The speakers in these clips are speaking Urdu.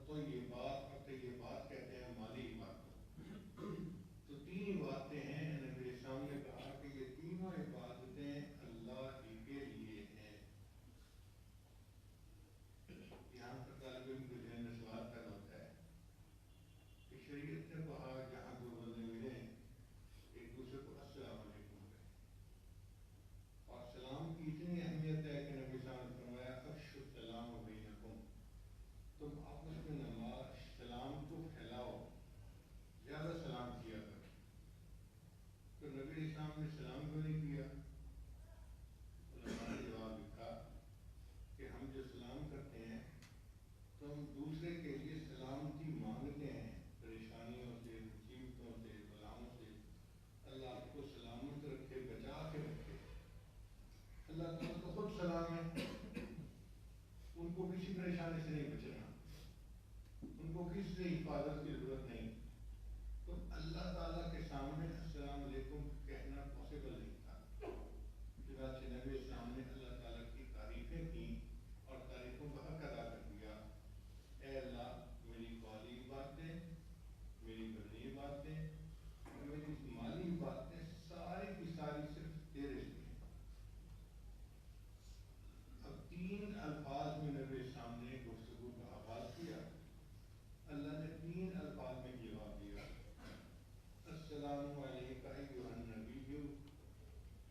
طیبات، اور طیبات کہتے ہیں مالی عبادتوں. تو تین باتیں ہیں. نبی اسلام نے کہا کہ یہ تینوں عبادتیں اللہ ہی کے لیے ہیں. یہاں پر طالب علم کے ذہن میں سوال پیدا ہوتا ہے کہ شریعت نے کہا جہاں دو بندے ملیں ایک دوسرے کو السلام علیکم کہیں، اور سلام کی اتنی اہمیت ہے کہ نبی صاحب نے فرمایا افشوا السلام بینکم، تم آپس میں نماز سلام کو پھیلاؤ، زیادہ سلام کیا کرو. تو نبی اسلام نے سلام کو نہیں کیا. علماء نے جواب لکھا کہ ہم جو سلام کرتے ہیں تو ہم دوسرے کے لیے سلامتی مانگتے ہیں، پریشانیوں سے، مصیبتوں سے، بلاؤں سے. اللہ آپ کو سلامت رکھے، بچا کے رکھے. اللہ تعالیٰ تو خود سلام ہے، ان کو کسی پریشانی سے نہیں بچنا، ان کو کسی سے حفاظت کی ضرورت نہیں. تو اللہ تعالیٰ کے سامنے السلام علیکم کہنا پاسبل نہیں تھا. چنانچہ نبی اسلام نے اللہ تعالیٰ کی تعریفیں کی اور تعریفوں کا حق ادا کر دیا. اے اللہ، میری قولی باتیں، میری بدنی باتیں، میری مالی باتیں ساری کی ساری صرف تیرے لیے. اب تین الفاظ میں نبی اسلام نے گفتگو کا آغاز کیا. اللہ نے تین الفاظ میں جواب دیا، السلام علیک ایھا النبی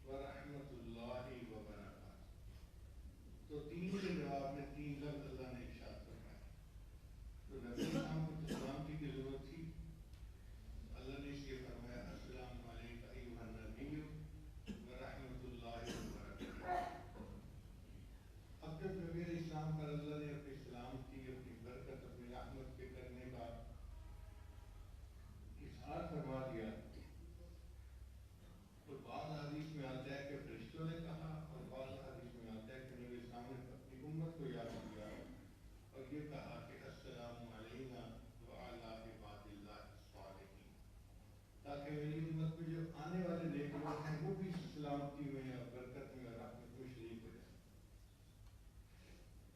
ورحمۃ اللہ وبرکاتہ. تو تین کے جواب میں تین لفظ اللہ نے ارشاد فرمائے. تو نبی اسلام کو تو سلامتی کی ضرورت تھی، اللہ نے اس لیے فرمایا السلام علیک ایھا النبی ورحمۃ اللہ وبرکاتہ. اب جب نبی علیہ السلام پر اللہ نے اپنی سلامتی، اپنی برکت، اپنی رحمت کے کرنے کا اظہار فرما دیا، تو بعض حدیث میں آتا ہے کہ فرشتوں نے کہا، اور بعض حدیث میں آتا ہے کہ نبی اسلام نے اپنی امت کو یاد کیا اور یہ کہا کہ السلام علینا وعلی عباد اللہ الصالحین، تاکہ میری امت میں جو آنے والے نیک لوگ ہیں وہ بھی سلامتی میں اور برکت میں اور رحمت میں شریک ہو جائیں.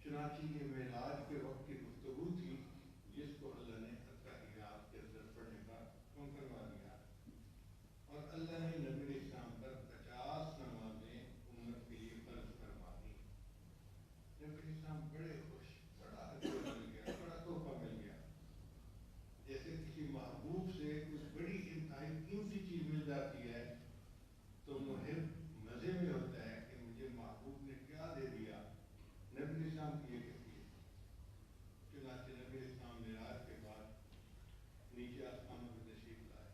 چنانچہ یہ معراج کے وقت کی گفتگو تھی جس کو اللہ نے اتحیات کے اندر پڑھنے کا حکم کروا دیا، اور اللہ نے نبی اسلام پر 50 نمازیں امت کے لیے فرض فرما دی. نبی اسلام بڑے خوش، بڑا ہدیہ مل گیا، بڑا تحفہ مل گیا. جیسے کسی محبوب سے کچھ بڑی انتہائی قیمتی چیز مل جاتی ہے تو محب مزے میں ہوتا ہے کہ مجھے محبوب نے کیا دے دیا. نبی اسلام کی یہ کیفیت. چنانچہ نبی اسلام معراج کے بعد نیچے آسمانوں میں تشریف لائے.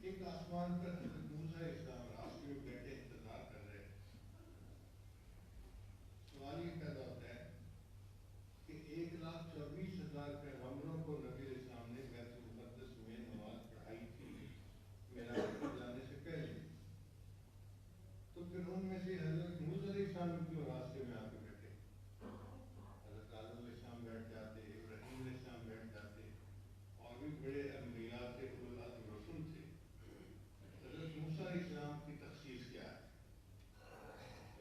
ایک آسمان پر حضرت موسیٰ علیہ السلام راستے میں بیٹھے انتظار کر رہے. سوال یہ پیدا ہوتا ہے کہ 1,24,000 پیغمبروں کو نبی علیہ السلام نے بیت المقدس میں نماز پڑھائی تھی معراج پر جانے سے پہلے، تو پھر ان میں سے حضرت موسیٰ علیہ السلام کیوں راستے میں آ کے بیٹھے؟ حضرت آدم علیہ السلام بیٹھ جاتے، ابراہیم علیہ السلام بیٹھ جاتے، اور بھی بڑے انبیاء تھے، اولو العزم رسول تھے. حضرت موسیٰ علیہ السلام کی تخصیص کیا ہے؟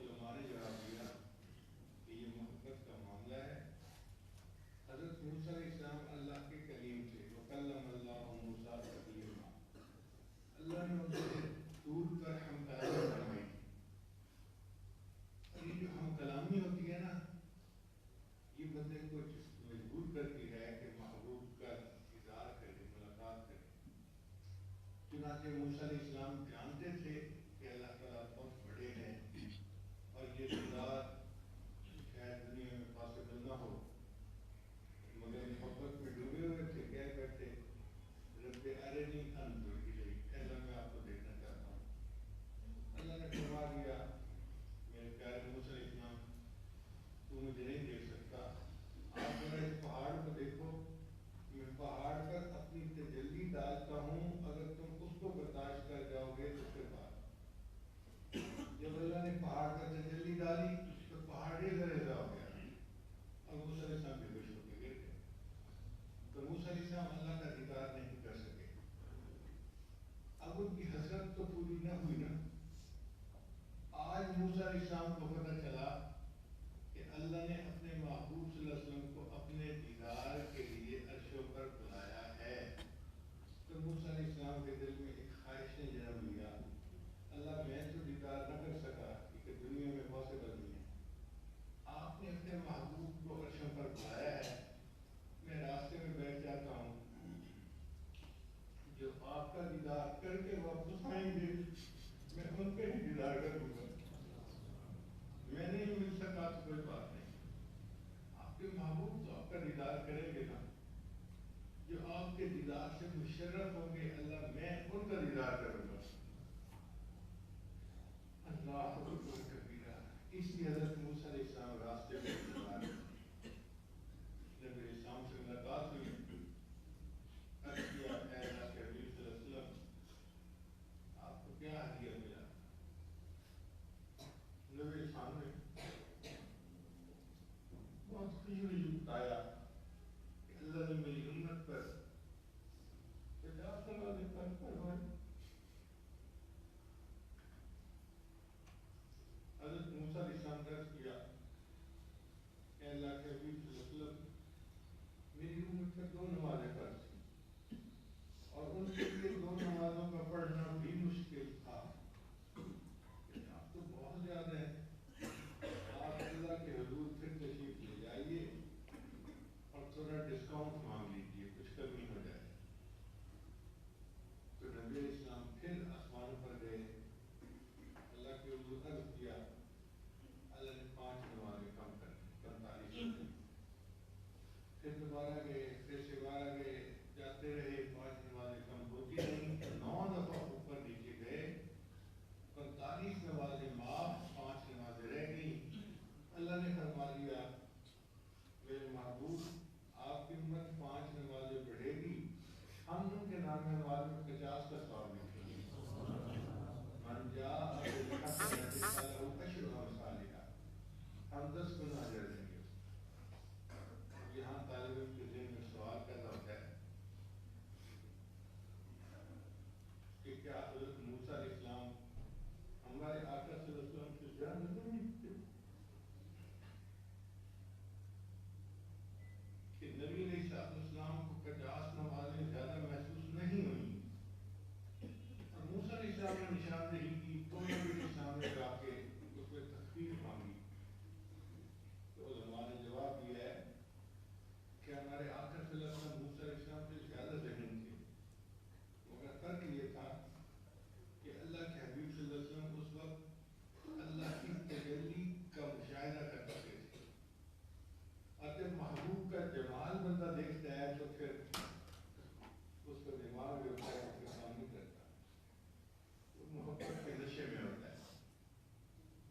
علماء نے جواب دیا کہ یہ محبت کا معاملہ ہے. حضرت موسیٰ علیہ السلام اللہ کے کلیم تھے، وَكَلَّمَ اللَّهُ مُوسَىٰ تَكْلِيمًا. اللہ نے ان سے ٹوٹ کر ہم کلامی فرمائی. اور یہ جو ہم کلامی ہوتی ہے نا، یہ بندے کو مجبور کرتی ہے کہ محبوب کا دیدار کرے، ملاقات کرے. چنانچہ موسیٰ علیہ السلام جانتے تھے کہ اللہ تعالیٰ بہت بڑے ہیں اور یہ دیدار شاید دنیا میں پاسبل نہ ہو، مگر محبت میں ڈوبے ہوئے تھے. کہہ بیٹھے رب ارنی انظر الیک، اللہ میں آپ کو دیکھنا چاہتا ہوں. اللہ نے فرما دیا میرے پیارے موسیٰ علیہ السلام، تو مجھے نہیں دیکھ سکتا، آپ ذرا اس پہاڑ کو دیکھو، میں پہاڑ پر اپنی تجلی ڈالتا ہوں، اگر تم اس کو برداشت کر جاؤ گے تو پھر بات. جب اللہ نے پہاڑ پر تجلی ڈالی تو پہاڑ ہی لرزہ ہو گیا اور موسیٰ علیہ السلام بے ہوش ہو کے گر گئے. تو موسیٰ علیہ السلام اللہ کا دیدار نہیں کر سکے. اب ان کی حسرت تو پوری نہ ہوئی نا. آج موسیٰ علیہ السلام کو پتہ چلا کہ اللہ نے اپنے کوئی بات نہیں. آپ کے محبوب تو آپ کا دیدار کریں گے نا. جو آپ کے دیدار سے مشرف ہوں گے اللہ میں ان کا دیدار کروں گا. اللہ اکبر کبیرہ. اس لیے حضرت موسیٰ علیہ السلام راستے میں چلا رہے تھے. نبی اسلام سے ملاقات ہوئی. عرض کیا اے اللہ کے حبیب صلی اللہ علیہ وسلم آپ کو کیا ہدیہ ملا؟ نبی اسلام نے بہت خوشی بتایا کہ اللہ نے میری امت پر 50 نمازیں فرمائی. حضرت موسیٰ علیہ السلام نے عرض کیا اے اللہ کے حبیب صلی اللہ علیہ وسلم میری امت پر 2 نمازیں فرض تھیں اور ان کے لیے 2 نمازوں کا پڑھنا بھی مشکل تھا. آپ تو بہت زیادہ ہیں. آپ اللہ کے حضور پھر تشریف لے جائیے اور تھوڑا ڈسکاؤنٹ مانگ لیجیے, کچھ کمی ہو جائے. تو نبی اسلام پھر آسمان پر گئے. اللہ کے حضور عرض کیا اللہ نے 5 نمازیں کم کر دی, 45 ہو گئی. پھر دوبارہ گئے, پھر دوبارہ گئے, جاتے رہے, 5 نمازیں کم ہوتی نہیں. 9 دفعہ اوپر نیچے گئے, 45 نمازیں معاف, 5 نمازیں رہ گئی. اللہ نے فرما دیا میرے محبوب آپ کی امت 5 نمازیں پڑھے گی, ہم ان کے نام نماز میں 50 کا ثواب لکھیں گے. من جاء بالحسنۃ فلہ عشر امثالھا, ہم 10 گنا اجر دیں گے. یہاں طالب علم کے ذہن میں سوال پیدا ہوتا ہے کہ کیا حضرت موسیٰ علیہ السلام ہمارے آقا صلی اللہ علیہ وسلم سے زیادہ نہیں تھے کہ نبی علیہ السلام کو 50 نمازیں زیادہ محسوس نہیں ہوئی اور موسیٰ علیہ السلام نے نشاندہی کی تو نبی علیہ السلام نے جا کے اس میں تخفیف مانگی. تو علماء نے جواب دیا ہے کہ ہمارے آقا صلی اللہ علیہ وسلم موسیٰ علیہ السلام سے زیادہ ذہین تھے, مگر فرق یہ تھا کہ اللہ کے حبیب صلی اللہ علیہ وسلم اس وقت اللہ کی تجلی کا مشاہدہ کر سکتے تھے. اور جب محبوب کا جمال بندہ دیکھتا ہے تو پھر اس کا دماغ جو ہوتا ہے اس کے کام نہیں کرتا, وہ محبت کے نشے میں ہوتا ہے.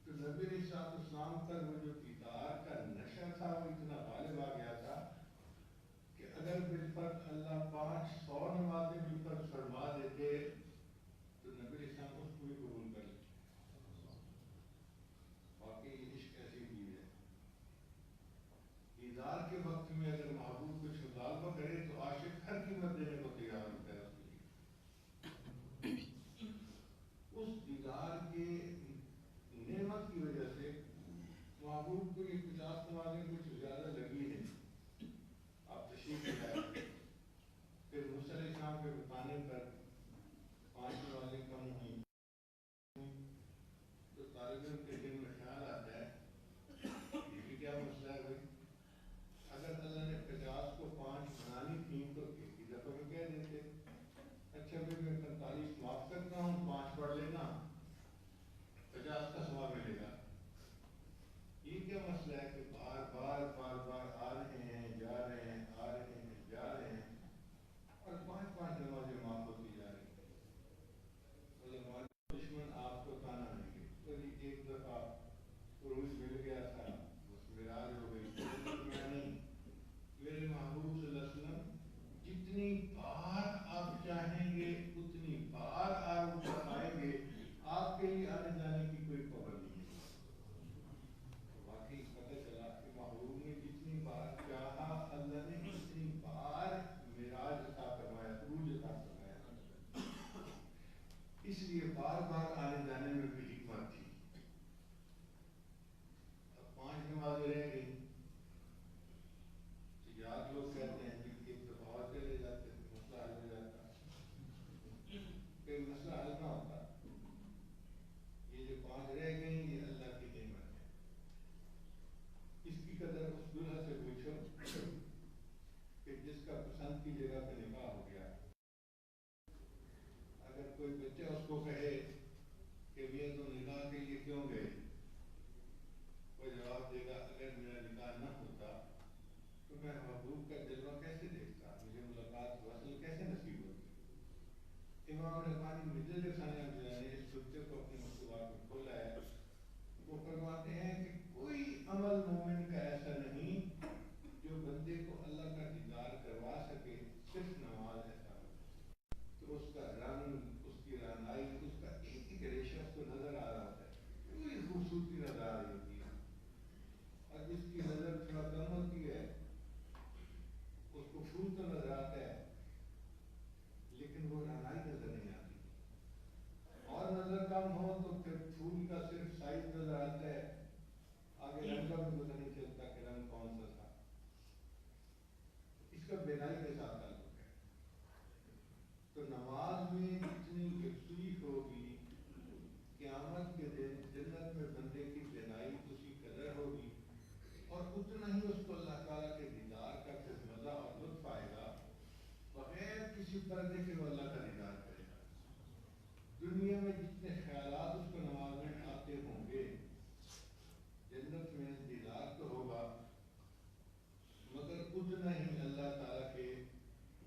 تو نبی علیہ السلام پر وہ جو دیدار کا نشہ تھا وہ اتنا غالب آ گیا تھا کہ اگر بالفرض اللہ 500 نمازیں بھی فرض فرما دیتے تو نبی علیہ السلام اس کو بھی قبول کر لیتے. واقعی عشق ایسی چیز ہے. دیدار کے وقت میں اگر محبوب کچھ مطالبہ کرے تو عاشق ہر قیمت دینے کو تیار ہوتا ہے اس کے لیے. اس دیدار کے نعمت کی وجہ سے محبوب کو یہ 50 نمازیں کچھ زیادہ لگی ہے. آپ تشریف لے آئے. پھر موسیٰ علیہ السلام کے بتانے پر 5 نمازیں کم ہوئیں. تو طالب علم کے دل میں خیال آتا ہے یہ بھی کیا مسئلہ ہے بھائی, اگر اللہ نے 50 کو 5 بنانی تھی تو ایک ہی دفعہ میں کہہ دیتے اچھا بھی میں 45 معاف کرتا ہوں, 5 پڑھ لینا, 50 کا ثواب ملے گا. یہ کیا مسئلہ ہے کہ بار بار آ رہے ہیں جا رہے ہیں, آ رہے ہیں جا رہے ہیں اور 5 نمازیں معاف ہوتی جا رہی ہیں. علماء دشمن آپ کو تانا دیں گے, تو ایک دفعہ عروج مل گیا تھا, اس معراج ہو گئی, میں نہیں. میرے محبوب صلی اللہ علیہ وسلم جتنی بار آپ چاہیں گے اتنی بار آپ آئیں گے, آپ کے لیے آنے جانے کی کوئی پابندی نہیں. واقعی پتہ چلا تو میں محبوب کا جلوہ کیسے دیکھتا، مجھے ملاقات وصل کیسے نصیب ہوتی۔ امام ربانی مجلد ثانیہ نے اس خطے کو اپنے مکتوبات میں کھولا ہے، وہ فرماتے ہیں کہ کوئی عمل مومن کا ایسا نہیں جو بندے کو اللہ کا دیدار کروا سکے، صرف نماز ایسا ہو تو اس کا رنگ، اس کی رہنائی، اس کا ایک ایک ریشہ اس کو نظر آ رہا ہوتا ہے، پوری خوبصورتی نظر آ رہی ہوتی ہے۔ اور جس کی نظر تھوڑا کم ہوتی ہے اس کو پھول تو نظر آتا ہے لیکن وہ رہنائی نظر نہیں آتی، اور نظر کم ہو تو پھر پھول کا صرف سائز نظر آتا ہے، آگے رنگ کا بھی پتہ نہیں چلتا کہ رنگ کون سا تھا۔ اس کا بینائی کے ساتھ تعلق ہے۔ تو نماز میں جتنی یکسوئی ہوگی، قیامت کے دن جنت میں بندے کی بینائی اسی قدر ہوگی، اور اتنا ہی اس کو اللہ تعالیٰ کے دیدار کا پھر مزہ اور لطف آئے گا، بغیر کسی پردے کے وہ اللہ کا دیدار کرے گا۔ دنیا میں جتنے خیالات اس کو نماز میں آتے ہوں گے، جنت میں دیدار تو ہوگا مگر اتنا ہی اللہ تعالیٰ کے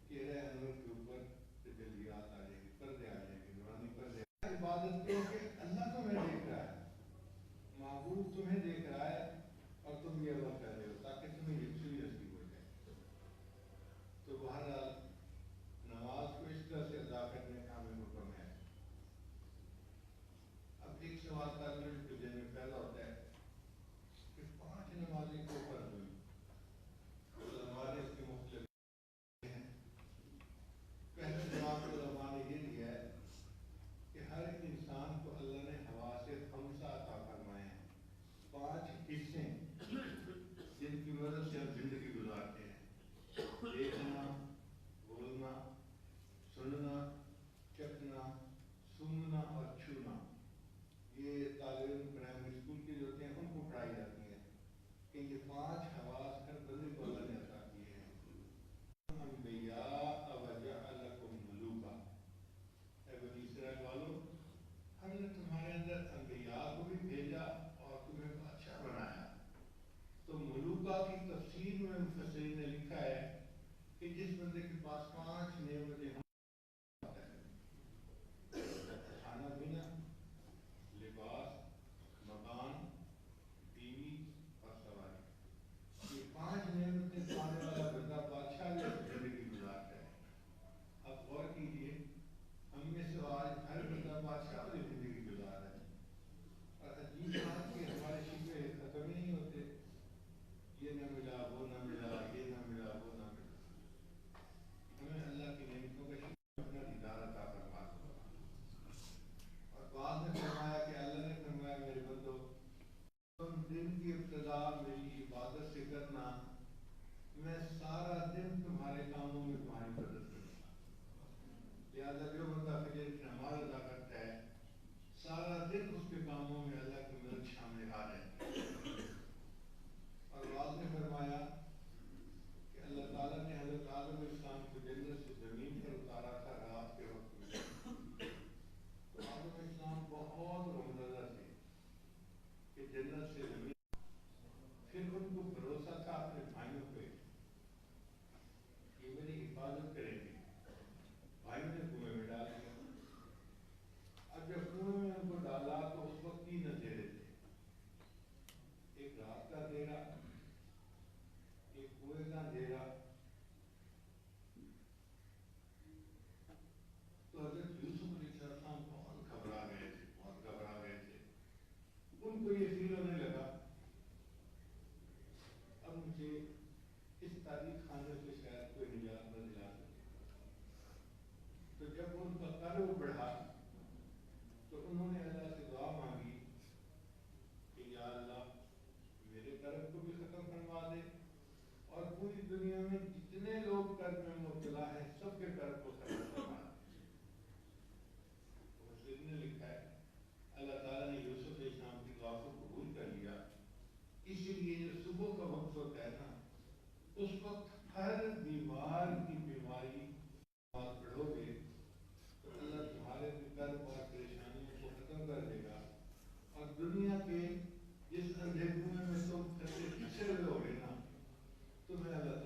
چہرہ انور کے اوپر تجلیات آ جائیں گی، پردے آ جائیں گے، نورانی پردے۔ عبادت کرو کہ اللہ تمہیں دیکھ رہا ہے، محبوب تمہیں دیکھ رہا ہے، اور تم یہ عمل کر رہے ہو تاکہ تمہیں یکسوئی نصیب ہو جائے۔ تو بہرحال نماز کو اس طرح سے ادا کرنے کا ہمیں حکم ہے۔ اب ایک سوال طالب علم کے ذہن میں پیدا ہوتا ہے کہ 5 نمازیں کیوں فرض ہوئی؟ علماء نے اس کے مختلف ہیں۔ پہلا جواب علماء نے یہ دیا ہے کہ ہر انسان کو اللہ نے حواس خمسہ عطا فرمائے ہیں، 5 حصے جن کی مدد سے ہم زندگی گزارتے ہیں: دیکھنا، بولنا، سننا، چکھنا، سونگنا اور چھونا۔ یہ طالب علم پرائمری اسکول کے جو ہوتے ہیں ان کو پڑھائی جاتی ہے کہ یہ 5 حواس ہر بندے کو اللہ نے عطا کیے ہیں۔ انبیاء وجعلکم ملوکا، اے بنی اسرائیل والو، ہم نے تمہارے اندر انبیاء کو بھی بھیجا اور تمہیں بادشاہ بنایا۔ تو ملوکا کی تفسیر میں مفسرین نے لکھا ہے کہ جس بندے کے پاس 5 نعمتیں ہوں، کھانا پینا، لباس، مکان، بیوی اور سواری، یہ 5 نعمتیں پانے والا بندہ بادشاہ جیسی زندگی گزارتا ہے۔ اب غور کیجیے، ہم میں سے آج ہر بندہ بادشاہ والی زندگی گزار رہا ہے، اور عجیب بات کہ ہمارے شکوے ختم ہی نہیں ہوتے، یہ نہ ملا، وہ نہ ملا، یہ نہ ملا، وہ نہ ملا۔ ہمیں اللہ کی نعمتوں کا شکر اپنا دیدار عطا فرما دو۔ اور بعد میں فرمایا کہ اللہ نے فرمایا میرے بندو، تم دن کی ابتدا میری عبادت سے کرنا، میں سارا دن تمہارے کاموں میں تمہاری مدد کروں گا۔ لہٰذا جو بندہ فجر کی نماز ادا کرتا ہے، سارا دن اس کے کاموں میں اللہ کی مدد شامل آ جاتی ہے۔ اور بعد میں فرمایا کہ اللہ تعالیٰ نے حضرت آدم علیہ السلام کو جنت سے زمین پر اتارا تھا رات کے وقت میں، تو آدم علیہ السلام بہت غمزدہ تھے کہ جنت سے زمین، پھر ان کو بھروسہ تھا اپنے بھائیوں پہ کہ میری حفاظت کریں گے، بھائیوں نے کنویں میں ڈال دیا۔ اب جب کنویں میں ان کو ڈالا تو اس وقت 3 اندھیرے تھے، ایک رات کا اندھیرا، ایک کنویں کا اندھیرا۔ تو حضرت یوسف علیہ السلام بہت گھبرا گئے تھے، بہت گھبرا گئے تھے۔ ان کو یہ فیل ہونے لگا اب مجھے اس تاریخ خانے سے شاید کوئی نجات نہ دلا سکے۔ تو جب ان کا قلب بڑھا تو انہوں نے اللہ سے دعا مانگی کہ یا اللہ میرے قلب کو بھی ختم فرما دے، اور پوری دنیا میں جتنے لوگ قلب میں مبتلا ہیں سب کے قلب کو ختم فرما دے۔ مسلم نے لکھا ہے اللہ تعالیٰ نے یوسف علیہ السلام کی دعا کو قبول کر لیا، اسی لیے جو صبح کا وقت ہوتا ہے نا، اس وقت ہر بیمار کی بیماری بات پڑھو گے تو اللہ تمہارے قلب اور پریشانیوں کو ختم کر دے گا، اور دنیا کے جس اندھے کنویں میں تم پھنسے ہوئے ہوگے نا، تمہیں اللہ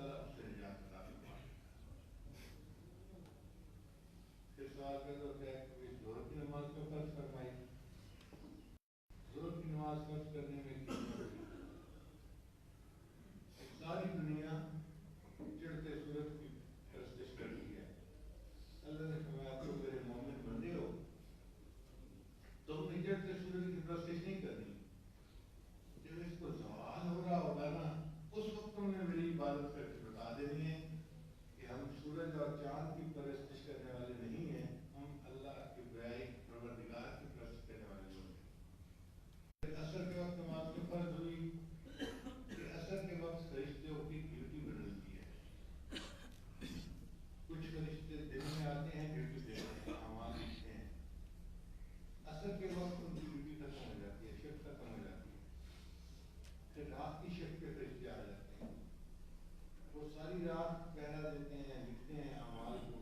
ساری رات پہرا دیتے ہیں، لکھتے ہیں اعمال کو،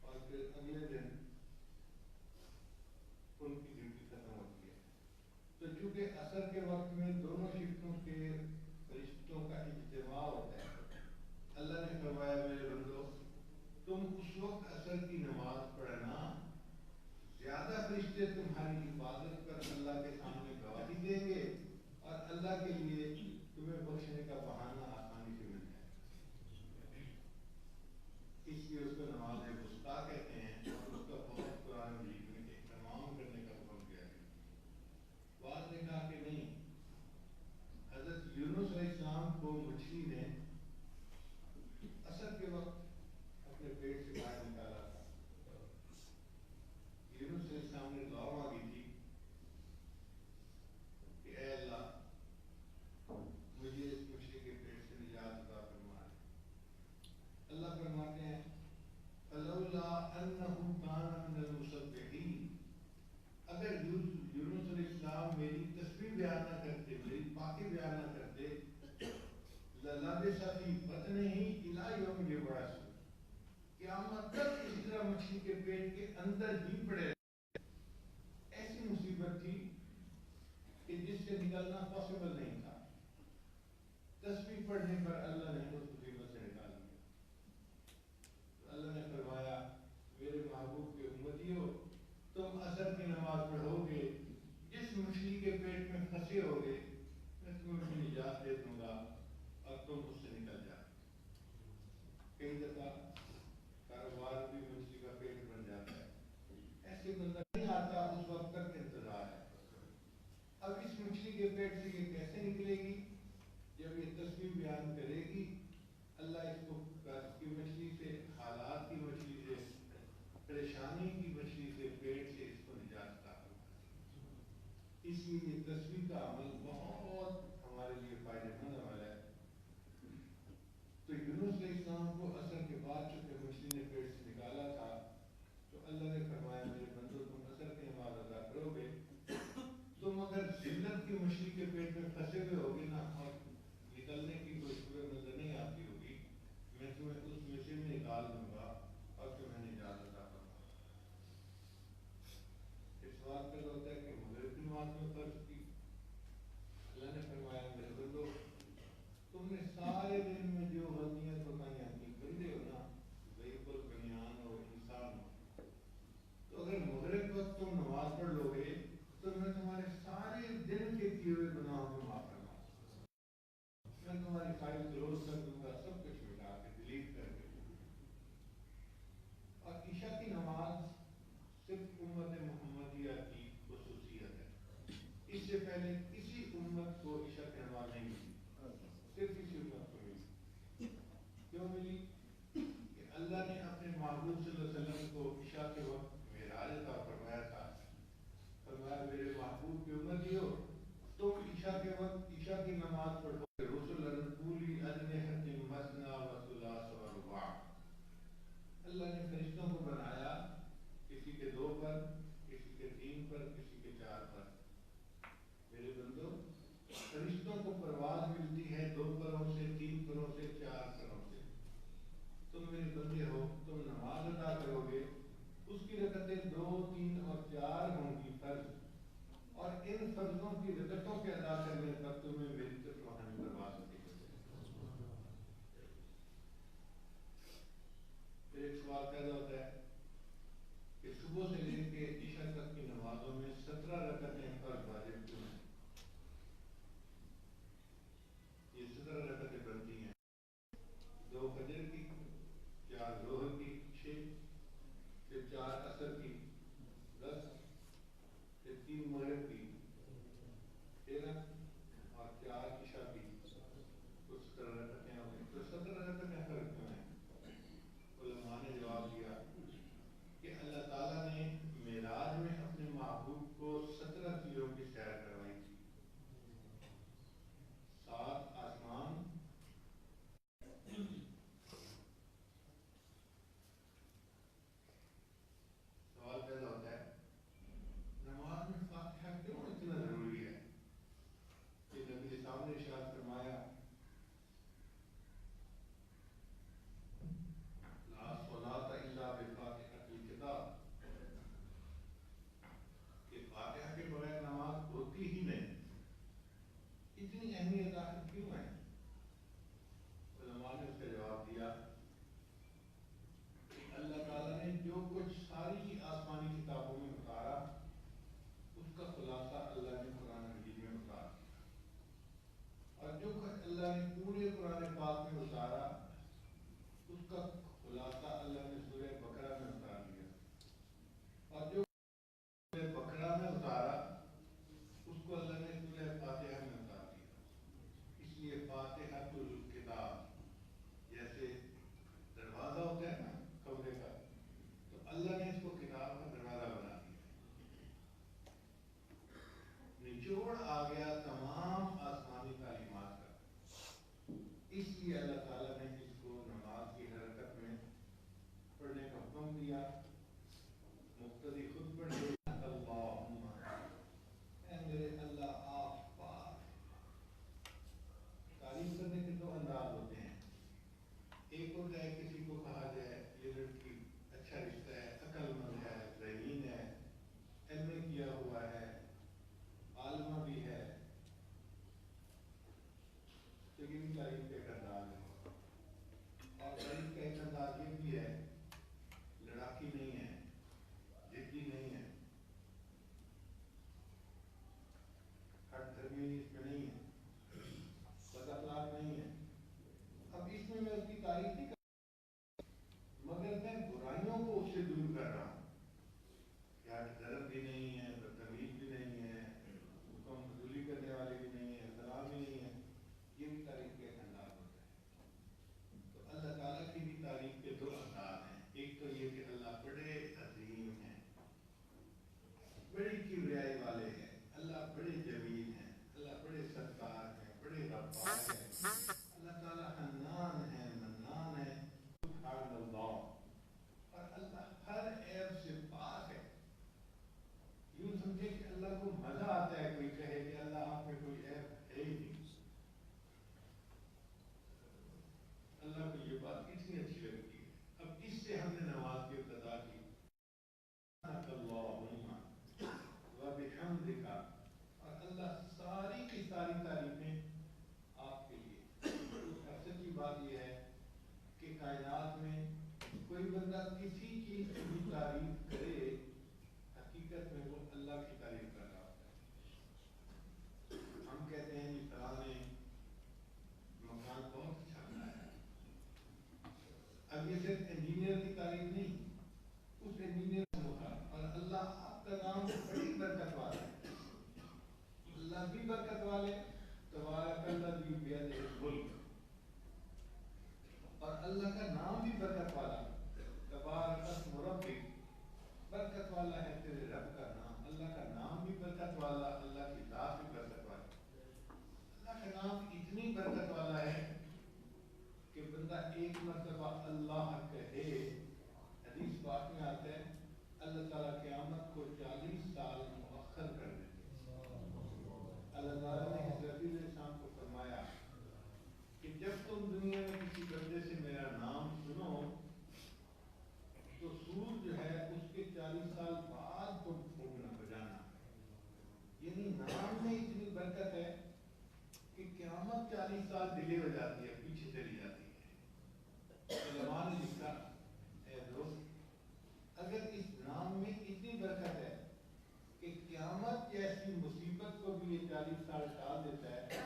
اور پھر اگلے دن ان کی ڈیوٹی ختم ہوتی ہے۔ تو چونکہ عصر کے وقت میں دونوں شفٹوں کے فرشتوں کا اجتماع ہوتا ہے، اللہ نے فرمایا میرے بندو تم اس وقت عصر کی نماز پڑھنا، زیادہ فرشتے تمہاری عبادت پر اللہ کے سامنے گواہی دیں گے، اور اللہ کے لیے تمہیں بخشنے کا بہانہ آسانی سے مل جائے گا۔ اس لیے اس کو نماز وسطیٰ کہتے ہیں، اور اس کا بہت قرآن مجید میں اہتمام کرنے کا حکم کیا گیا۔ بعض نے کہا کہ نہیں، حضرت یونس علیہ السلام کو مچھلی نے عصر کے وقت اپنے پیٹ سے باہر نکالا تھا۔ یونس علیہ السلام نے دعا مانگی تھی کہ اے اللہ مجھے اس مچھلی کے پیٹ سے نجات عطا فرما۔ اللہ فرماتے ہیں فلولا انہ کان من المسبحین، اگر یونس علیہ السلام میری تسبیح بیان نہ کرتے، میری پاکی بیان نہ کرتے، للبث فی بطنہ الی یوم یبعثون، قیامت تک اس طرح مچھلی کے پیٹ کے اندر ہی پڑے رہے۔ ایسی مصیبت تھی کہ جس سے نکلنا پاسبل نہیں تھا۔ تسبیح پڑھنے پر اللہ نے اس مصیبت سے نکال دیا۔ تو اللہ نے فرمایا میرے محبوب کے امتیو، تم عصر کی نماز پڑھو گے، جس مچھلی کے پیٹ میں پھنسے ہوگے میں تمہیں بھی نجات دے دوں گا اور تم اس سے نکل جاؤ۔ کئی دفعہ کاروبار بھی مچھلی کا پیٹ بن جاتا ہے، ایسے بندہ نہیں آتا، اس وقت تک انتظار ہے۔ اب اس مچھلی کے پیٹ سے یہ کیسے نکلے گی؟ جب یہ تسبیح بیان کرے گی، اللہ اس کو قرض کی مچھلی سے، حالات کی مچھلی سے، پریشانی کی مچھلی سے، پیٹ سے اس کو نجات عطا فرمائے۔ اس لیے یہ تسبیح کا عمل بہت ہمارے لیے فائدہ مند عمل ہے۔ تو یونس علیہ السلام کو عصر کے بعد چونکہ مچھلی نے پیٹ سے نکالا تھا، تو اللہ نے فرمایا میرے بندو تم عصر کی نماز ادا کرو گے، تم اگر ذلت کی مچھلی کے پیٹ میں پھنسے ہوئے ہوگے نا، اور نکلنے کی کوئی صورت نظر نہیں آتی ہوگی، میں تمہیں اس میں سے بھی نکال دوں گا اور تمہیں نجات عطا فرماؤں گا۔ اس بات پر ہوتا ہے کہ مغرب کی نماز میں فرض کی، اللہ نے فرمایا میرے بندو تم نے سارے دن میں جو غلطیاں کوتاہیاں کی، بندے ہو نا، بالکل بنیان ہو، انسان ہو، تو اگر مغرب وقت تم نماز پڑھ لو گے تو میں تمہارے سارے دن کے کیے ہوئے گناہوں کو معاف کروا دوں گا، میں تمہاری فائل کلوز کر دوں گا، سب کچھ مٹا کے ڈیلیٹ کر کے۔ اور عشاء کی نماز صرف امت محمدیہ کی خصوصیت ہے، اس سے پہلے کسی امت کو عشاء کی نماز نہیں ملی، صرف اسی امت کو ملی۔ کیوں ملی؟ کہ اللہ نے اپنے محبوب صلی اللہ علیہ وسلم کو عشاء کے وقت معراج عطا فرمایا تھا۔ فرمایا میرے محبوب کی امتیو، تم عشاء کے وقت اتنی اہمیت آخر کیوں ہے؟ علماء نے اس کا جواب دیا کہ اللہ تعالیٰ نے جو کچھ ساری آسمانی کتابوں میں اتارا اس کا خلاصہ اللہ نے قرآن مجید میں اتار دیا، اور جو کچھ اللہ نے پورے قرآن پاک میں اتارا اس کا خلاصہ اللہ نے سورہ بقرہ میں اتار دیا، اور جو سورہ بقرہ میں اتارا اس کو اللہ نے سورہ فاتحہ میں اتار دیا۔ اس لیے فاتحۃ الکتاب، جیسے دروازہ ہوتا ہے نا کمرے کا، تو اللہ نے اس کو کتاب کا دروازہ بنا دیا۔ نچوڑ آ گیا تمام آسمانی تعلیمات کا، اس لیے اللہ تعالیٰ نے اس کو نماز کی حرکت میں پڑھنے کا حکم دیا۔ مقتدی خود پڑھے، اللہم اے میرے اللہ آپ پاک۔ تعریف کرنے کے دو انداز ہوتے ہیں، ایک ہوتا ہے کسی کو کہا جائے یہ لڑکی اچھا رشتہ ہے، عقل مند ہے، ذہین ہے، علم کیا ہوا ہے، عالمہ بھی ہے، تو یہ بھی تعریف کا ایک انداز ہے۔ اور تعریف کا ایک انداز یہ بھی ہے لڑاکی نہیں ہے، جدی نہیں ہے، ہر تربیت اس میں نہیں ہے، بد اخلاق نہیں ہے۔ اب اس میں اس کی تعریف نہیں مگر میں برائیوں کو اس سے دور کر رہا ہوں، کیا ضرب بھی نہیں ہے، بدتمیز بھی نہیں ہے، حکم فضولی کرنے والے بھی نہیں ہے، سلام بھی نہیں ہے، یہ بھی تعریف کے ایک انداز ہوتا ہے۔ تو اللہ تعالیٰ کی بھی تعریف کے دو انداز ہیں، ایک تو یہ کہ اللہ بڑے عظیم ہیں، بڑی کبریائی والے ہیں، اللہ بڑے جمیل ہیں، اللہ بڑے ستار ہیں، بڑے غفار ہیں، اللہ تعالیٰ حنان ہے، منان ہے، سبحان اللہ، اور اللہ ہر عیب سے پاک ہے۔ یوں سمجھے کہ اللہ کو مزہ آتا ہے کوئی کہے کہ اللہ آپ میں کوئی عیب ہے ہی نہیں۔ اللہ کو یہ بات اتنی اچھی لگتی ہے۔ اب اس سے ہم نے نماز کی ابتدا کی، اللہم وبحمدک، اور اللہ ساری کی ساری تعریفیں آپ کے لیے۔ سچی بات یہ ہے کہ کائنات میں کوئی بندہ کسی چیز کی بھی تعریف کرے، حقیقت میں وہ اللہ کی تعریف کر رہا ہوتا ہے۔ ہم کہتے ہیں کہ فلاں نے مکان بہت اچھا بنایا ہے، اب یہ صرف انجینئر کی تعریف نہیں، اس انجینئر کا ہوگا، اور اللہ آپ کا نام بڑی برکت والا ہے، اللہ بھی برکت والے، تبارک الذی بیدہ الملک، اور اللہ کا نام بھی برکت والا، تبارک اسم ربک، برکت والا ہے تیرے رب کا نام، اللہ کا نام بھی برکت والا، اللہ کی ذات بھی برکت والا۔ اللہ کا نام اتنی برکت والا ہے کہ بندہ ایک مرتبہ اللہ کہے، حدیث پاک میں آتا ہے اللہ تعالیٰ قیامت کو 40 سال مؤخر کر دیتے۔ اللہ تعالیٰ نے حضرت علیہ السلام کو فرمایا کہ جب تم دنیا میں کسی بندے سے میرا نام سنو تو سور جو ہے اس کے 40 سال بعد تم پھونکنا بجانا، یعنی نام میں اتنی برکت ہے کہ قیامت 40 سال ڈیلے ہو جاتی ہے، پیچھے چلی جاتی ہے۔ علماء نے لکھا اے دوست، اگر اس نام میں اتنی برکت ہے کہ قیامت جیسی مصیبت کو بھی یہ 40 سال ٹال دیتا ہے،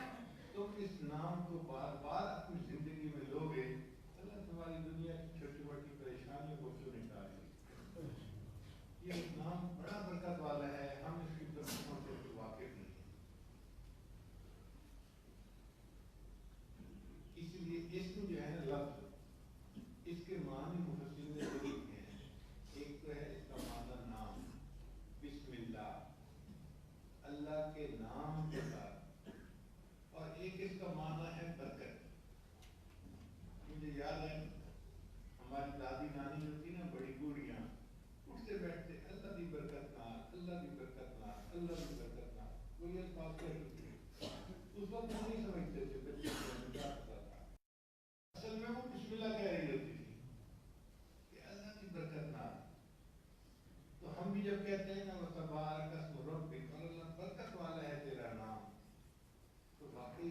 تم اس نام کو بار بار اپنی زندگی میں لو گے، اللہ تمہاری دنیا کی چھوٹی موٹی پریشانیوں کو کیوں نہیں ٹالے گی؟ یہ نام بڑا برکت والا ہے، ہم اس کی برکتوں سے واقف نہیں ہیں۔ اس لیے اسم جو ہے نا لفظ، اس کے معنی مفسرین نے لکھے ہیں، ایک تو ہے اس کا معنی نام، بسم اللہ، اللہ کے نام کے ساتھ، اور ایک اس کا معنی ہے برکت۔ مجھے یاد ہے ہماری دادی نانی جو تھی نا، بڑی بوڑھیاں اٹھتے بیٹھتے اللہ کی برکت نال، اللہ کی برکت نال، اللہ کی برکت نال، وہ یہ الفاظ کہتی تھی۔ اس وقت وہ نہیں سمجھتے تھے، بچے کو کیا پتا تھا، اصل میں وہ بسم اللہ کہہ رہی ہوتی تھی کہ اللہ کی برکت نال۔ تو ہم بھی جب کہتے ہیں نا وہ تبارک اسم ربک، اور اللہ برکت والا ہے تیرا نام، تو واقعی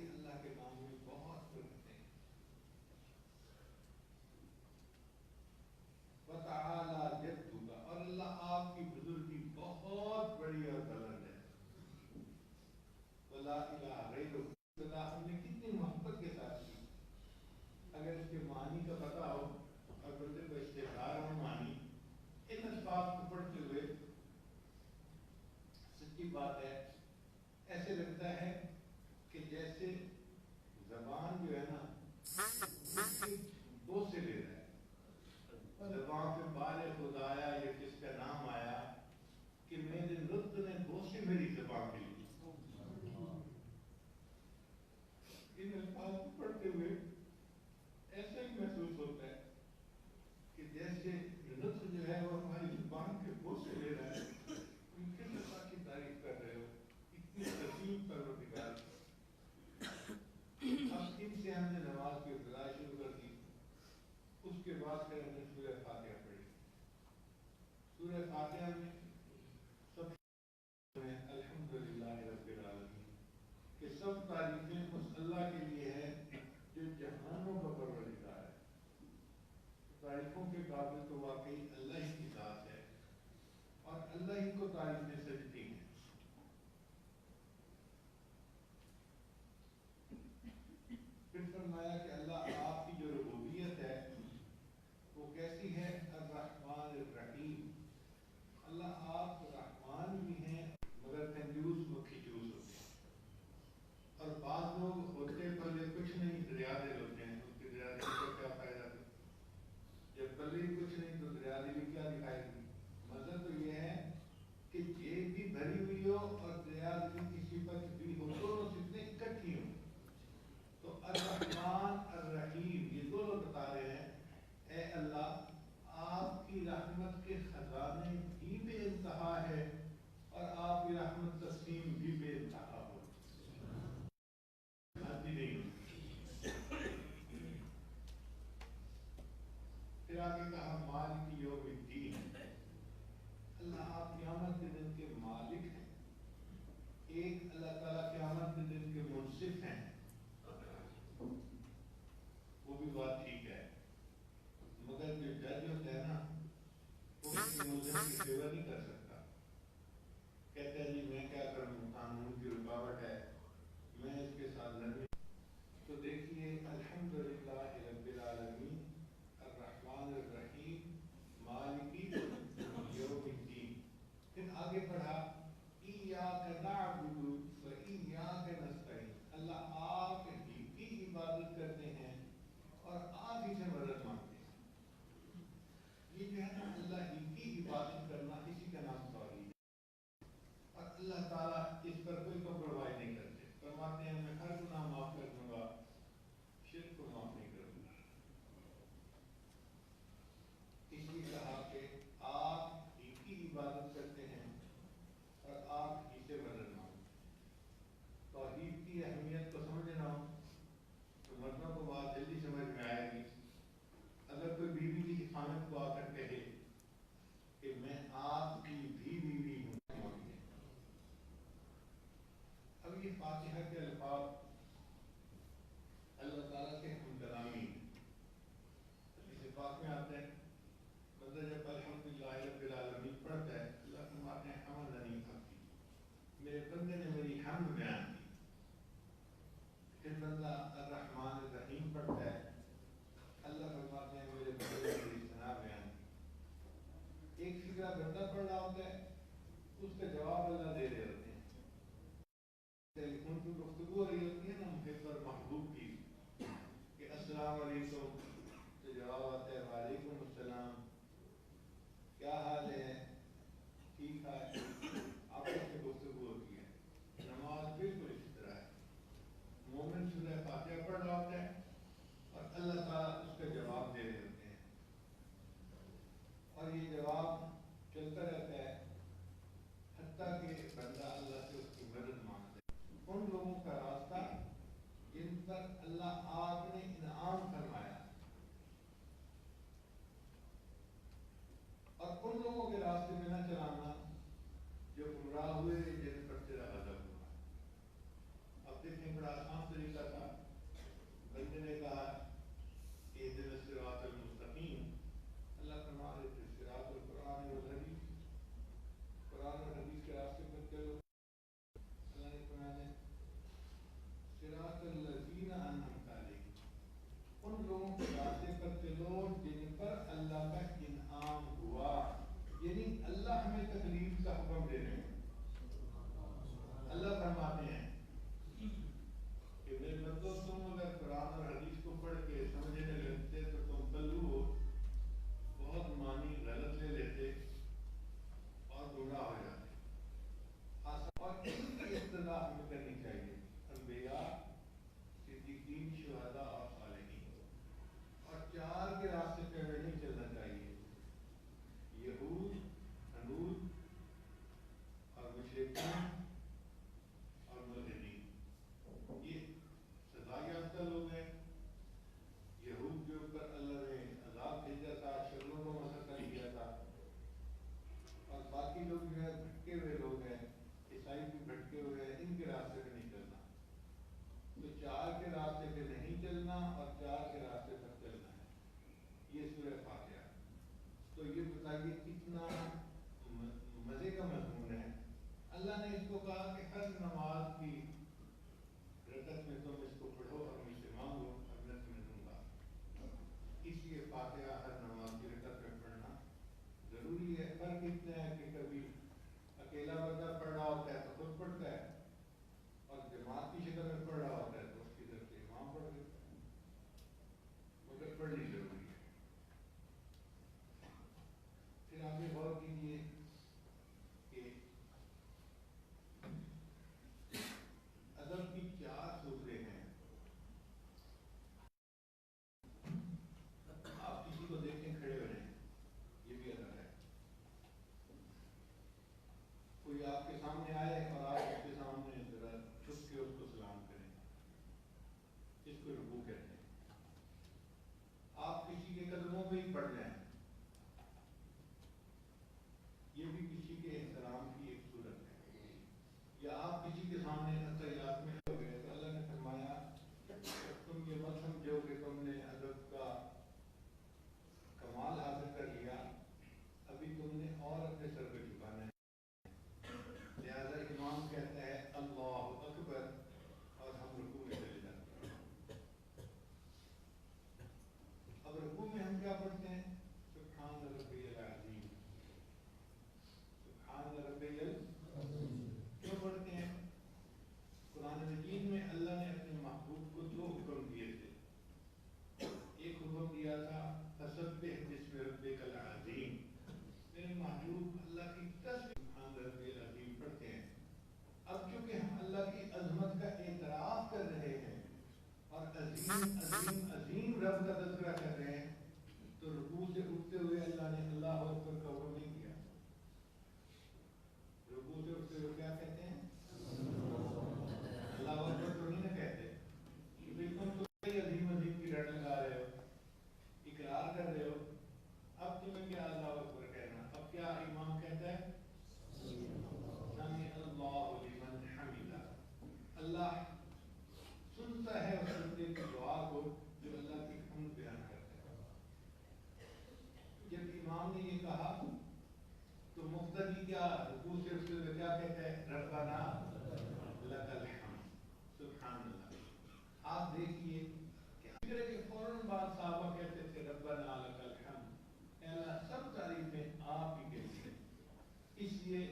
پہلے ہم نے سورہ فاتحہ پڑھی. سورہ فاتحہ میں سب میں الحمدللہ رب العالمین کہ سب تعریفیں اس اللہ کے لیے ہے جو جہانوں کا پروردگار ہے. تعریفوں کے قابل تو واقعی اللہ ہی کی ذات ہے اور اللہ ہی کو تعریفیں سجتی ہیں. پھر فرمایا کہ اللہ آپ کی جو ربوبیت ہے وہ کیسی ہے؟ الرحمن الرحیم. اللہ آپ رحمان بھی ہیں مگر کنجوس و کھجوس ہوتے ہیں. اور بعض لوگ ہوتے پلے کچھ نہیں دریا دل ہوتے ہیں. اس کے دریا دل کا کیا فائدہ؟ جب پلے کچھ نہیں تو دریا دل کیا دکھائے گی؟ مطلب تو یہ ہے کہ جیب بھی بھری ہوئی ہو اور دریا دل کی صفت بھی ہو، دونوں صفتیں اکٹھی ہوں. تو الرحمن الرحیم یہ دونوں بتا رہے ہیں اے اللہ آپ کی رحمت کے خزانے بھی بے انتہا ہے اور آپ کی رحمت تقسیم بھی بے انتہا ہو. پھر آگے کہا مالک یوم الدین. اللہ آپ قیامت کے دن کے مالک ہیں. ایک اللہ تعالیٰ قیامت کے دن کے منصف ہیں، وہ بھی بات ٹھیک ہے، مگر جو جج ہوتا ہے نا وہ کسی ملزم کی فیور نہیں کر سکتا. کہتا ہے جی میں کیا کروں، قانون کی رکاوٹ ہے، میں اس کے ساتھ نرمی. تو دیکھیے الحمدللہ رب العالمین الرحمن الرحیم مالک یوم الدین. پھر آگے پڑھا ایاک نعبد و ایاک نستعین. اللہ آپ ہی کی عبادت کرتے ہیں اور آپ ہی سے مدد مانگتے ہیں. یہ جو ہے نا اللہ ہی کی عبادت کرنا اسی کا نام توحید ہے. اور اللہ تعالیٰ اس پر کوئی کمپرومائز نہیں کرتے. فرماتے ہیں میں ہر گناہ معاف کر دوں گا، شرک کو معاف نہیں کروں گا. اس لیے کہا کہ آپ ہی کی عبادت کرتے ہیں اور آپ ہی سے مدد مانگتے ہیں. توحید کی اہمیت کو سمجھنا ہو تو مردوں کو بات جلدی سمجھ میں آئے گی. اگر کوئی بیوی کی خامد کو آ کر کہے کہ میں آپ کی بھی بیوی ہوں، اب یہ فاتحہ کے الفاظ اللہ تعالیٰ کے ہم کلامی حدیث پاک میں آتے ہیں. بندہ جب الحمدللہ رب العالمین پڑھتا ہے اللہ فرماتے ہیں حمدنی عبدی، میرے بندے نے میری حمد بیان کی. پھر بندہ الرحمن الرحیم پڑھتا ہے اللہ فرماتے ہیں میرے بندے نے میری ثنا بیان کی. ایک فکرہ بندہ پڑھ رہا ہوتا ہے، اس کا جواب اللہ دے رہے ہوتے ہیں. ٹیلی فون پہ گفتگو ہو رہی ہوتی ہے نا محب اور محبوب کی کہ السلام علیکم، تو جواب آتا ہے وعلیکم السلام، کیا حال ہے، ٹھیک ہے. آپس میں گفتگو ہوتی ہے. نماز بالکل اسی طرح ہے. مومن سورہ فاتحہ پڑھ رہا ہوتا ہے اور اللہ تعالیٰ اس کا جواب دے رہے ہوتے ہیں اور یہ جواب چلتا رہتا ہے حتیٰ کہ بندہ اللہ سے اس کی مدد مانگتا ہے. ان لوگوں کا راستہ جن پر اللہ آپ نے انعام فرمایا اور ان لوگوں کے راستے میں نہ چلانا جو گمراہ ہوئے جن پر تیرا غضب ہوا. اب دیکھیں بڑا آسان طریقہ تھا. بندے نے کہا اہدنا الصراط المستقیم، اللہ فرما رہے تھے صراط القرآن والحدیث، قرآن اور حدیث کے راستے پر چلو. اللہ نے فرمایا صراط الذین انعمت علیہم، ان لوگوں کے راستے پر چلو جن پر اللہ کا انعام ہوا. یعنی اللہ ہمیں تکلیف کا حکم دے رہے ہیں. اللہ فرماتے ہیں کہ میرے بندو تم اگر قرآن اور حدیث کو پڑھ کے سمجھنے لگتے تو تم پلو بہت معنی غلط لے لیتے اور گمراہ ہو جاتے. اور ان کی اقتدا ہمیں کرنی چاہیے انبیاء، صدیقین، شہداء اور صالحین. اور چار کے راستے پہ ہمیں نہیں چلنا چاہیے، یہود، حنود اور مشرکین اور ملحدین. تو یہ بتائیے کتنا مزے کا مضمون ہے. اللہ نے اس کو کہا کہ ہر نماز کی رکعت میں تم اس کو پڑھو اور مجھ سے مانگو اور میں تمہیں دوں گا. اس لیے فاتحہ ہر نماز کی رکعت میں پڑھنا ضروری ہے. فرق اتنا ہے کہ کبھی اکیلا بندہ پڑھ رہا ہوتا ہے تو خود پڑھتا ہے اور جماعت کی شکل میں پڑھ رہا ہوتا ہے تو اس کی طرف سے امام پڑھ دیتا ہے. مگر پڑھنی ضروری ہے. پھر آپ یہ غور کیجیے کہ ادب کی 4 صورتیں ہیں. آپ کسی کو دیکھیں کھڑے ہو رہے ہیں، یہ بھی ادب ہے. کوئی آپ کے سامنے آئے اور آپ اس کے سامنے ذرا چھپ کے اس کو سلام کریں، اس کو رکوع کہتے ہیں. آپ کسی کے قدموں پہ ہی پڑ جائیں، یہ بھی کسی کے احترام کی ایک صورت ہے. یا آپ کسی کے سامنے تحیات میں ہو گئے تو اللہ نے فرمایا تم یہ مت سمجھو کہ تم نے ادب کا کمال حاصل کر لیا، ابھی تم نے اور اپنے سر پہ جھکانا ہے. لہذا امام کہتا ہے اللہ اکبر اور ہم رکوع میں چلے جاتے ہیں. اب رکوع میں ہم کیا پڑھتے ہیں؟ سبحان ربی العظیم. سبحان ربی العظیم کیوں پڑھتے ہیں؟ قرآن مجید میں اللہ نے اپنے محبوب کو 2 حکم دیے تھے. ایک حکم دیا تھا فسبح باسم ربک العظیم، میرے محبوب اللہ کی تسبیح سبحان ربی العظیم پڑھتے ہیں. اب چونکہ ہم اللہ کی عظمت کا اعتراف کر رہے ہیں اور عظیم عظیم عظیم رب کا تذکرہ کر رہے ہیں تو رکوع سے اٹھتے ہوئے اللہ نے اللہ اکبر کا حکم نہیں کیا. رکوع سے اٹھتے ہوئے کیا کہتے ہیں؟ اللہ اکبر تو نہیں نہ کہتے کہ بالکل تو عظیم عظیم کی رٹ لگا رہے ہو، اقرار کر رہے ہو، اب تمہیں کیا اللہ اکبر کہنا. اب کیا امام کہتا ہے سمع اللہ لمن حمدہ. اللہ سنتا ہے اس بندے کی دعا کو جو اللہ کی حمد بیان کرتا ہے. جب امام نے یہ کہا تو مقتدی کیا رکوع سے اٹھتے ہوئے کیا کہتا ہے؟ ربنا لک الحمد. سبحان اللہ. آپ دیکھیے کہ فکر کے فوراً بعد صحابہ کہتے تھے ربنا لک الحمد، اے اللہ سب تعریفیں آپ ہی کے لیے. اس لیے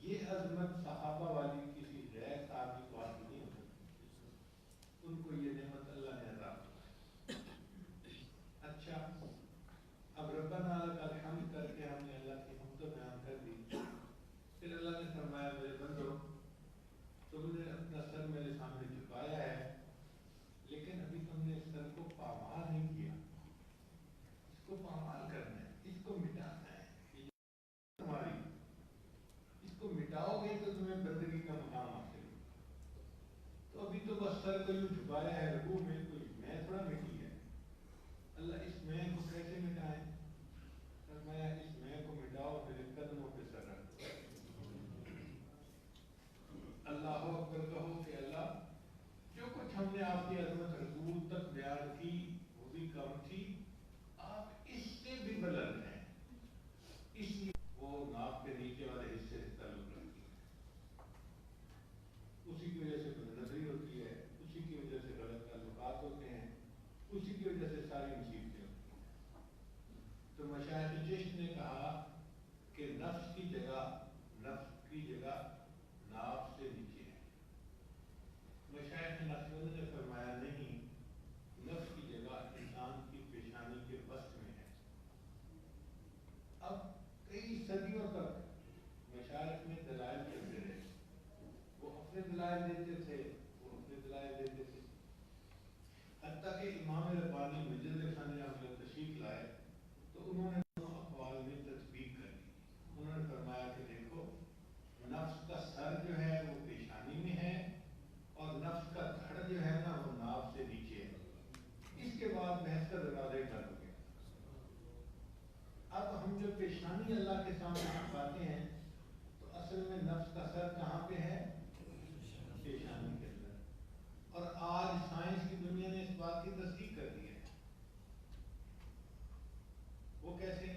یہ عظمت صحابہ والی کسی غیر صحابی کو حاصل نہیں ہو سکتی. ان کو یہ نعمت اللہ نے عطا فرمائی. اچھا، اب ربنا لک الحمد کر کے ہم نے اللہ کی حمد بیان کر دی. پھر اللہ نے فرمایا میرے بندو تم نے اپنا سر میرے سامنے جھکایا ہے لیکن ابھی تم نے اس سر کو پامال نہیں کیا. اس کو پامال کرنا ہے، اس کو مٹانا ہے. یہ تمہاری اس کو مٹاؤ گے تو تمہیں بندگی کا مقام حاصل ہوگا. تو ابھی تو بس سر کو یوں جھکایا ہے رکوع میں، کوئی میں تھوڑا مٹی ہے. اللہ اس میں کو کیسے مٹائیں؟ فرمایا اس میں کو مٹاؤ میرے قدموں پہ سر رکھ دو. اللہ اکبر کہو کہ اللہ جو کچھ ہم نے آپ کی عظمت رسول تک بیان کی وہ بھی کم تھی، آپ اس سے بھی بلند ہیں. اس لیے وہ ناک کے نیچے والے حصے سے تعلق رکھتی ہے. اسی کی وجہ سے بد نظری ہوتی ہے، اسی کی وجہ سے غلط تعلقات ہوتے ہیں، اسی کی وجہ سے ساری مصیبتیں ہوتی ہیں. تو مشائخ چشت نے کہا کہ نفس کی جگہ ناف سے نیچے ہے. مشائخ نقشبند نے فرمایا نہیں، نفس کی جگہ انسان کی پیشانی کے وسط میں ہے. اب کئی صدیوں تک مشائخ میں دلائل کرتے رہے. وہ اپنے دلائل دیتے تھے، حتیٰ کہ امام ربانی مجلد ثانیہ میں تشریف لائے تو انہوں نے دونوں اقوال میں تطبیق کر دی. انہوں نے فرمایا کہ دیکھو نفس کا سر جو ہے وہ پیشانی میں ہے اور نفس کا دھڑ جو ہے نا وہ ناف سے نیچے ہے. اس کے بعد بحث کا دروازہ ہی بند ہو گیا. اب ہم جو پیشانی اللہ کے سامنے پاتے ہیں تو اصل میں نفس کا سر کہاں پہ ہے؟ پیشانی کے اندر. اور آج سائنس کی دنیا نے اس بات کی تصدیق کر دی ہے. وہ کیسے؟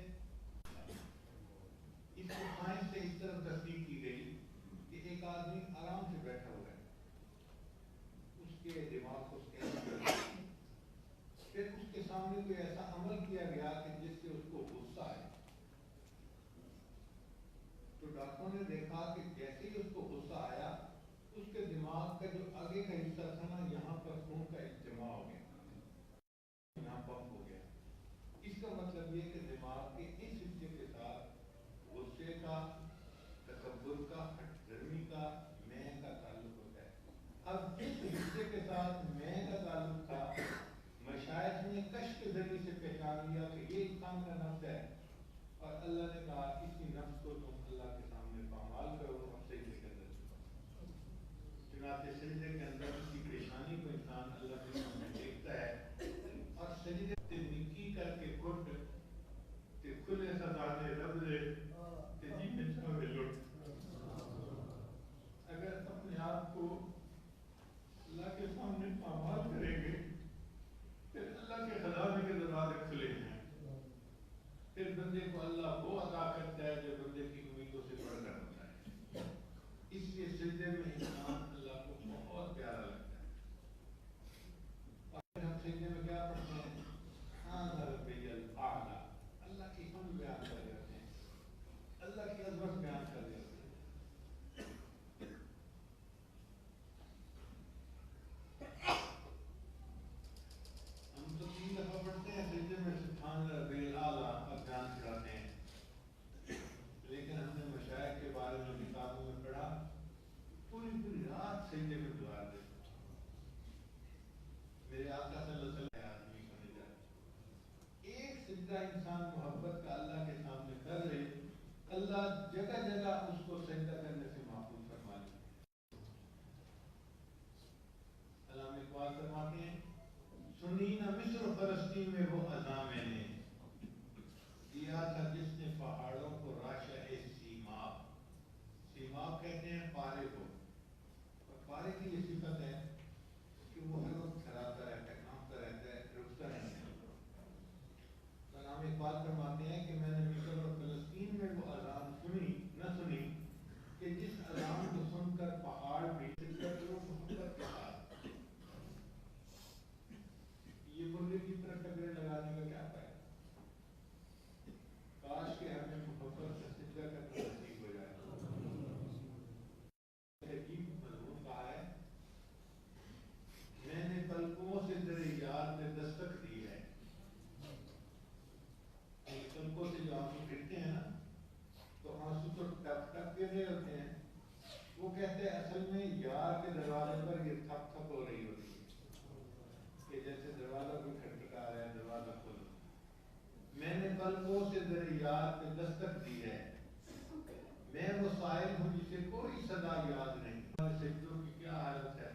کوئی ایسا عمل کیا گیا کہ جس سے اس کو غصہ آئے، تو ڈاکٹروں نے دیکھا کہ جیسے ہی اس کو غصہ آیا اس کے دماغ کا جو آگے کا حصہ تھا نا، یہاں پر خون کا اجتماع ہو گیا، یہاں پمپ ہو گیا۔ اس کا مطلب یہ کہ دماغ کے اس حصے کے ساتھ غصے کا، تکبر کا، ہٹ دھرمی کا، میں کا تعلق ہوتا ہے۔ اب جس حصے کے ساتھ میں کا تعلق تھا، مشائخ نے کشف کے ذریعے سے پہچان لیا کہ یہ انسان کا نفس ہے، اور اللہ نے کہا اسی نفس کو تم اللہ کے سامنے پامال کرو اور سجدے کے اندر جھکو۔ چنانچہ سجدے کے اندر اس کی پریشانی کو انسان اللہ کے سامنے دیکھتا ہے، اور سجدے تے نکی کر کے گھٹ تے کھلے سزانے رب دے تے جی بچا میں لٹ۔ اگر اپنے آپ کو اللہ کے سامنے پامال کریں گے، پھر اللہ کے خزانے کے دروازے کھلے ہیں، پھر بندے کو اللہ وہ عطا کرتا ہے جو بندے کی امیدوں سے بڑھ کر ہوتا ہے۔ اس لیے سجدے میں انسان اللہ کو بہت پیارا لگتا ہے۔ اور پھر ہم سجدے میں کیا پڑھتے ہیں؟ ربی الاعلیٰ، اللہ کی ہم بیان کر رہے ہوتے ہیں، اللہ کی عظمت بیان کر رہے ہوتے ہیں۔ ہم تو 3 دفعہ پڑھتے ہیں سجدے میں سبحان ربی الاعلیٰ اور بیان چڑھاتے ہیں، لیکن ہم نے مشائخ کے بارے میں کتابوں میں پڑھا پوری رات سجدے میں گزار دیتے۔ میرے آقا صلی اللہ علیہ وسلم آدمی کو نجات، ایک سجدہ انسان محبت کا اللہ کے سامنے کر لے، اللہ جگہ جگہ اس کو سجدہ کرنے سے محفوظ فرما لے۔ علامہ اقبال فرماتے ہیں سنی نہ مصر فلسطین میں وہ اذاں میں نے دیا تھا جس نے پہاڑوں کو راشع سیماب، سیماب کہتے ہیں پارے کو، اور پارے کی یہ صفت ہے کہ وہ ہر وقت کھراتا رہتا ہے، کانپتا رہتا ہے، رکتا نہیں ہے۔ تو علامہ اقبال فرماتے ہیں کہ میں نے مصر اور فلسطین میں وہ اذان سنی کہ جس اذان کو سن کر پہاڑ بھی محبت کے ساتھ، یہ مرغے کی طرح ٹکرے لگانے کا کیا فائدہ؟ کاش کہ ہمیں محبت سے سجدہ کرنا نصیب ہو جائے۔ عجیب مضمون کہا ہے، میں نے پلکوں سے تیرے یار میں دستک دی ہے۔ پلکوں سے جو آنسو گرتے ہیں نا، تو آنسو تو ٹپ ٹپ کے رہے ہوتے ہیں، وہ کہتے ہیں اصل میں یار کے دروازے پر یہ تھپ تھپ ہو رہی ہوتی ہے کہ جیسے دروازہ کوئی کھٹکھٹا رہا ہے، دروازہ کھولو۔ میں نے پلکوں سے تیرے یار پہ دستک دی ہے، میں وہ سائل ہوں جسے کوئی صدا یاد نہیں۔ سجدوں کی کیا حالت ہے؟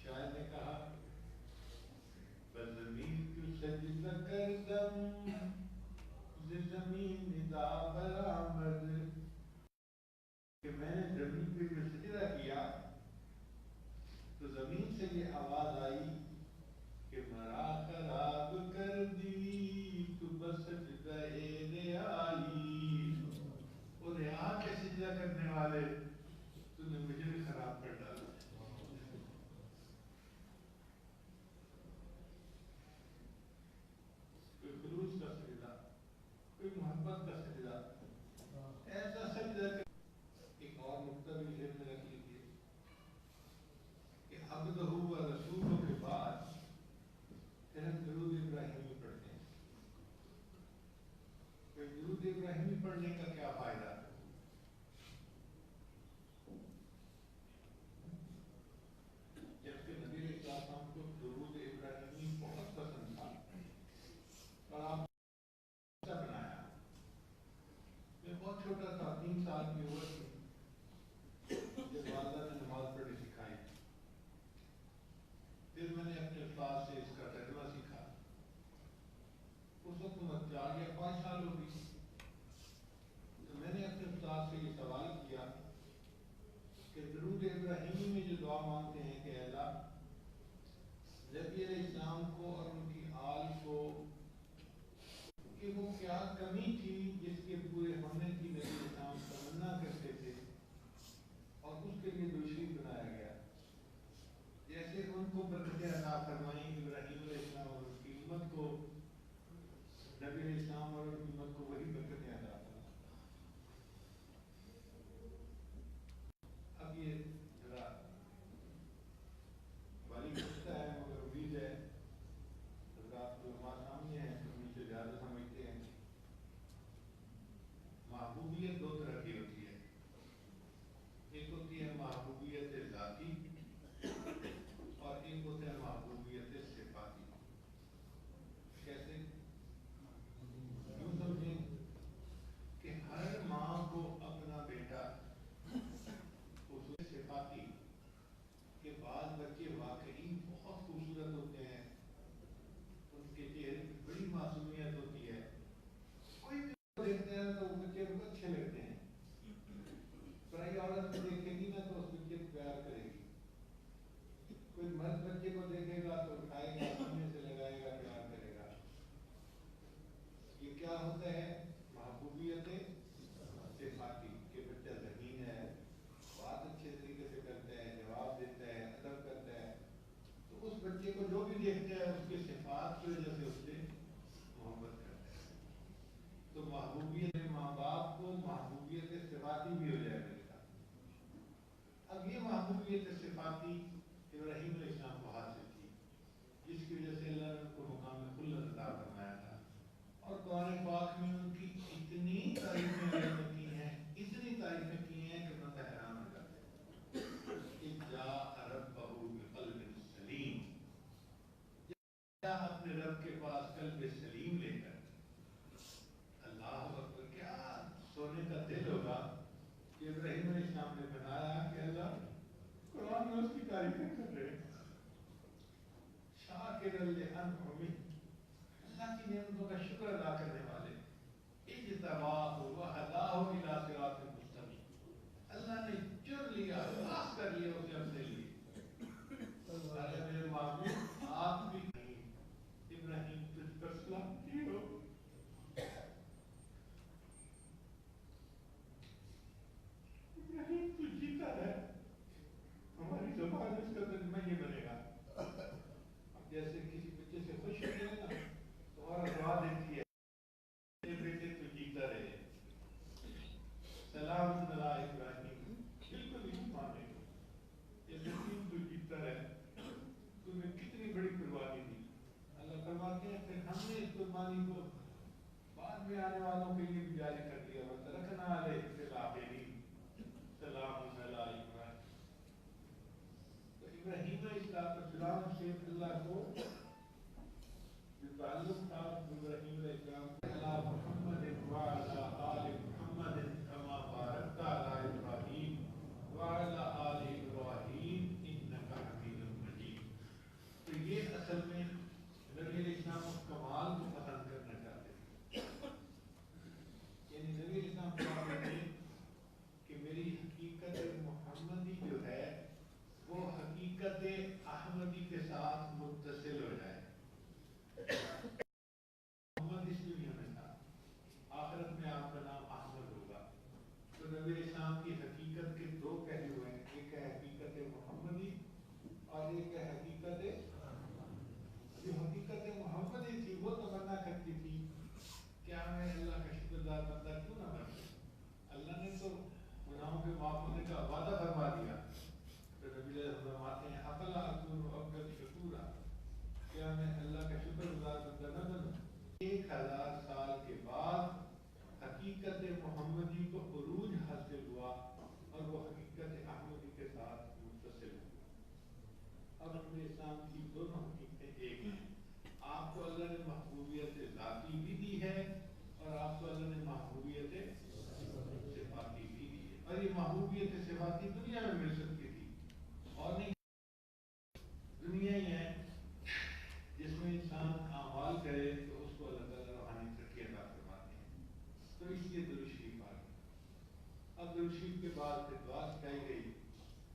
شاعر نے کہا بزمین کیوں سجدہ کردم زمین ندا برآمد، کہ میں نے زمین پہ جو سجدہ کیا تو زمین سے یہ آواز آئی کہ مرا خراب کر دی تو بس سجدہ رعائی، اور رعا کے سجدہ کرنے والے تو نے مجھے بھی خراب کر ڈالا۔ کوئی خلوص کا سجدہ، کوئی محبت کا سجدہ، ایسا سجدہ کہ ایک اور نقطہ بھی ذہن میں رکھ لیجیے کہ عبدہ و رسولہ کے بعد پھر ہم درود ابراہیمی پڑھتے ہیں۔ کہ درود ابراہیمی پڑھنے کا کیا فائدہ؟ جبکہ نبی علیہ السلام کو درود ابراہیمی بہت پسند تھا، اور آپ نے بنایا۔ میں بہت چھوٹا تھا، 3 سال کی عمر تھی جب والدہ نے نماز پڑھنی سکھائی، پھر میں نے اپنے استاد سے اس کا ترجمہ سیکھا۔ اس وقت عمر 4 یا 5 سال ہوگی، تو میں نے اپنے استاد سے یہ سوال کیا کہ درود ابراہیمی میں جو دعا مانگتے ہیں کہ اللہ نبی علیہ السلام کو اور ان کی آل کو، کہ وہ کیا کمی تھی جس کے پورے ہونے کی نبی علیہ السلام تمنا کرتے تھے اور اس کے لیے دوشری بنایا گیا، جیسے ان کو برکتیں عطا فرمائیں ابراہیم علیہ السلام اور ان کی بچے کو دیکھے گا تو اٹھائے گا، سینے سے لگائے گا، پیار کرے گا. یہ کیا ہوتا ہے؟ محبوبیت صفاتی کہ بچہ ذہین ہے، بات اچھے طریقے سے کرتا ہے، جواب دیتا ہے، ادب کرتا ہے. تو اس بچے کو جو بھی دیکھتا ہے اس کے صفات کی وجہ سے اس سے محبت کرتا ہے. تو محبوبیت ماں باپ کو محبوبیت صفاتی بھی ہو جائے میرے ساتھ. اب یہ محبوبیت صفاتی ابراہیم علیہ السلام کو حاصل تھی، جس کی وجہ سے اللہ نے ان کو مقام خلت عطا فرمایا تھا. اور قرآن پاک میں ان کی اتنی تعریفیں کی ہیں، اتنی تعریفیں کی ہیں کہ بندہ حیران ہو جاتا ہے. اذ جاء ربہ بقلب سلیم، اپنے رب کے پاس قلب سلیم لے کر. اللہ اکبر، کیا سونے کا دل ہوگا کہ ابراہیم علیہ السلام نے بنایا کہ اللہ قرآن میں اس کی تعریفیں کر رہے ہیں. شاکر لانعمہ، اللہ کی نعمتوں کا شکر ادا کرنے والے. اجتباہ وہداہ الی صراط مستقیم، اللہ نے چن لیا، خاص کر لیا اسے اپنے لیے. اللہ میرے معبود آپ بھی ابراہیم تجھ پر سلامتی ہو. ابراہیم تو جیتا ہے. ہماری زبان اس کا ترجمہ یہ بنے گا. اب جیسے کسی بچے سے خوش ہو جائے نا تو اور دعا دیتی ہے، اے بیٹے تو جیتا رہے، سلام علی ابراہیم. بالکل نہیں مانے گا، ابراہیم تو جیتا رہے، تم نے کتنی بڑی قربانی دی. اللہ فرماتے ہیں پھر ہم نے اس قربانی کو بعد میں آنے والوں کے لیے بھی جاری کر دیا. وَتَرَكْنَا عَلَيْهِ فِي الْآخِرِينَ سلام علی ابراہیم. تو ابراہیم علیہ السلام سے اللہ کو جو تعلق تھا ابراہیم علیہ السلام علی محمد وعلی آل محمد کما بارکت علی ابراہیم وعلی آل ابراہیم انک حمید مجید. تو یہ اصل میں نبی علیہ السلام اس کمال کو پسند کرنا چاہتے تھے. یعنی نبی علیہ السلام چاہتے تھے کہ میری حقیقت محمدی جو ہے وہ حقیقت احمدی کے ساتھ متصل ہو جائے. محمد اس دنیا میں تھا، آخرت میں آپ کا نام احمد ہوگا. تو نبی علیہ السلام کی حقیقت کے دو پہلو ہیں، ایک ہے حقیقت محمدی اور ایک ہے حقیقت. جو حقیقت محمدی تھی وہ تمنا کرتی تھی کیا میں اللہ کا شکر گزار بندہ کیوں نہ بن جاؤں. اللہ نے تو گناہوں کے معاف ہونے کا وعدہ فرما دیا. تو نبی علیہ السلام فرماتے ہیں افلا اکون عبدا شکورا، کیا میں اللہ کا شکر گزار بندہ نہ بنوں. 1000 سال کے بعد حقیقت محمدی کو عروج حاصل ہوا اور وہ حقیقت احمدی کے ساتھ متصل ہوا. اب نبی اسلام کی دونوں حقیقتیں ایک ہیں. آپ کو اللہ نے محبوبیت ذاتی بھی دی ہے اور آپ کو اللہ نے محبوبیت صفاتی بھی دی ہے. اور یہ محبوبیت صفاتی دنیا میں مل سکتی تھی اور نہیں. دنیا ہی ہے جس میں انسان اعمال کرے تو اس کو اللہ تعالیٰ روحانی ترقی عطا فرماتے ہیں. تو اس لیے درود شریف آ گئی. اب درود شریف کے بعد پھر دعا سکھائی گئی.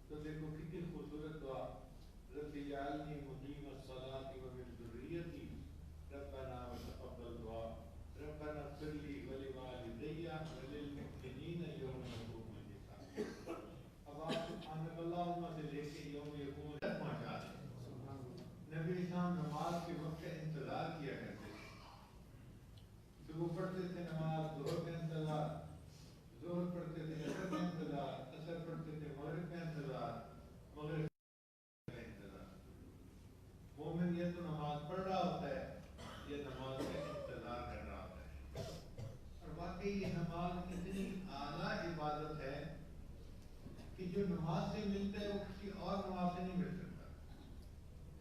تو دیکھو کتنی خوبصورت دعا. رب اجعلنی مقیم الصلاۃ ومن ذریتی ربنا وتقبل دعا ربنا اغفر لی ولوالدی وللمؤمنین یوم یقوم الحساب. اب آپ سبحانک اللہم سے لے کے یوم یقوم تک پہنچا دیں. نبی اسلام نماز کے وقت کا انتظار کیا کرتے تھے. صبح پڑھتے تھے نماز، ظہر کا انتظار، ظہر پڑھتے تھے عصر کا انتظار، عصر پڑھتے تھے مغرب کا انتظار، مغرب کا انتظار. مومن یہ تو نماز پڑھ رہا ہوتا ہے، یہ نماز کا انتظار کر رہا ہوتا ہے. اور واقعی یہ نماز اتنی اعلیٰ عبادت ہے کہ جو نماز سے ملتا ہے وہ کسی اور نماز سے نہیں مل سکتا،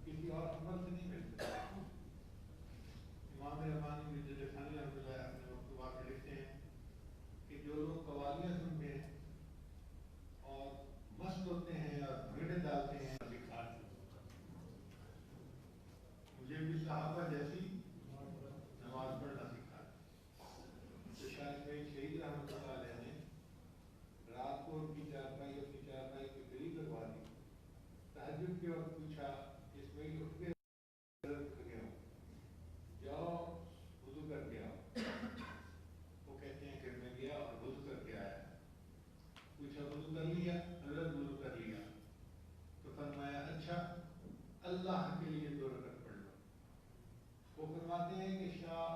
کسی اور عمل سے نہیں مل سکتا. امام رحمانی میں جو خانی رحمۃ اللہ اپنے مکتوبات میں لکھتے ہیں کہ جو لوگ قوالیاں سنتے ہیں اور مست ہوتے ہیں اور بھیڑیں ڈالتے ہیں، مجھے بھی صحابہ جیسی نماز پڑھنا سکھا. تو شاید کوئی شہید رحمۃ اللہ علیہ نے رات کو ان کی چارپائی اپنی چارپائی کے قریب لگوا دی. تہجد کے وقت پوچھا اس کبھی اٹھ کے جاؤ وضو کر کے آؤ. وہ کہتے ہیں کہ میں گیا اور وضو کر کے آیا. پوچھا وضو کر لیا؟ حضرت وضو کر لیا. تو فرمایا اچھا اللہ کے لیے 2 رکعت پڑھ لو. وہ فرماتے ہیں کہ شاہ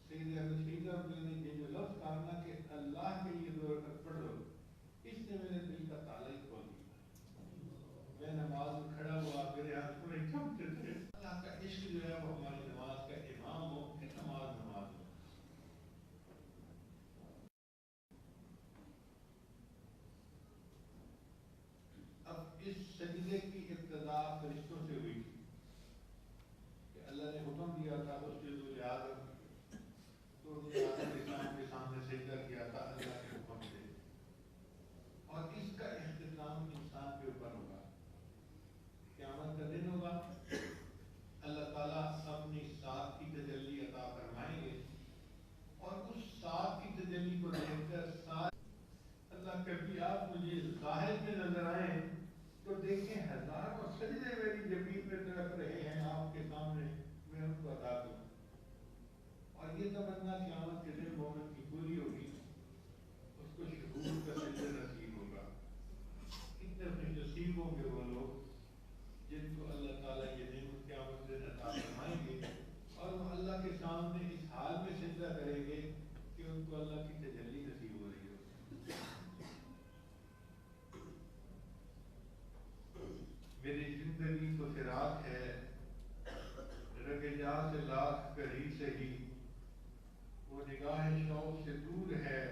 سید احمد شہید نے یہ جو لفظ کہا نا کہ اللہ کے لیے 2 رکعت پڑھ لو، اس نے میرے دل کا تالا ہی کھول دیا. میں نماز میں کھڑا ہوا، میرے ہاتھ پورے کھمتے تھے. اللہ کا عشق جو ہے وہ ہماری نماز کا امام ہو کہ نماز ہو. اب اس سجدے کی ابتدا فرشتوں سے ہوئی تھی کہ اللہ نے حکم دیا تھا اسجدوا لآدم، تو انہوں نے آدم السلام کے سامنے سجدہ کیا تھا اللہ کے حکم سے. اور اس کا اختتام انسان کے اوپر ہوگا. قیامت کا دن ہوگا، اللہ تعالیٰ اپنی ذات کی تجلی عطا فرمائیں گے اور اس ذات کی تجلی کو دیکھ کر اللہ کبھی آپ مجھے ظاہر میں نظر آئیں تو دیکھیں ہزاروں سجدے میری زمین پہ تڑپ رہے ہیں آپ کے سامنے، میں ان کو عطا دوں. اور یہ تمنا قیامت کے دن مومن کی پوری ہوگی، اس کو شہور کا سجدہ نصیب ہوگا. کتنے خوش نصیب ہوں گے وہ لوگ جن کو اللہ تعالیٰ یہ نعمت قیامت کے دن عطا فرمائیں گے اور وہ اللہ کے سامنے اس حال میں سجدہ کریں گے کہ ان کو اللہ کی تجلی نصیب ہو رہی ہو. میری زندگی تو فراق ہے، رگ جا سے لاکھ قریب سے ہی، وہ نگاہ شوق سے دور ہے.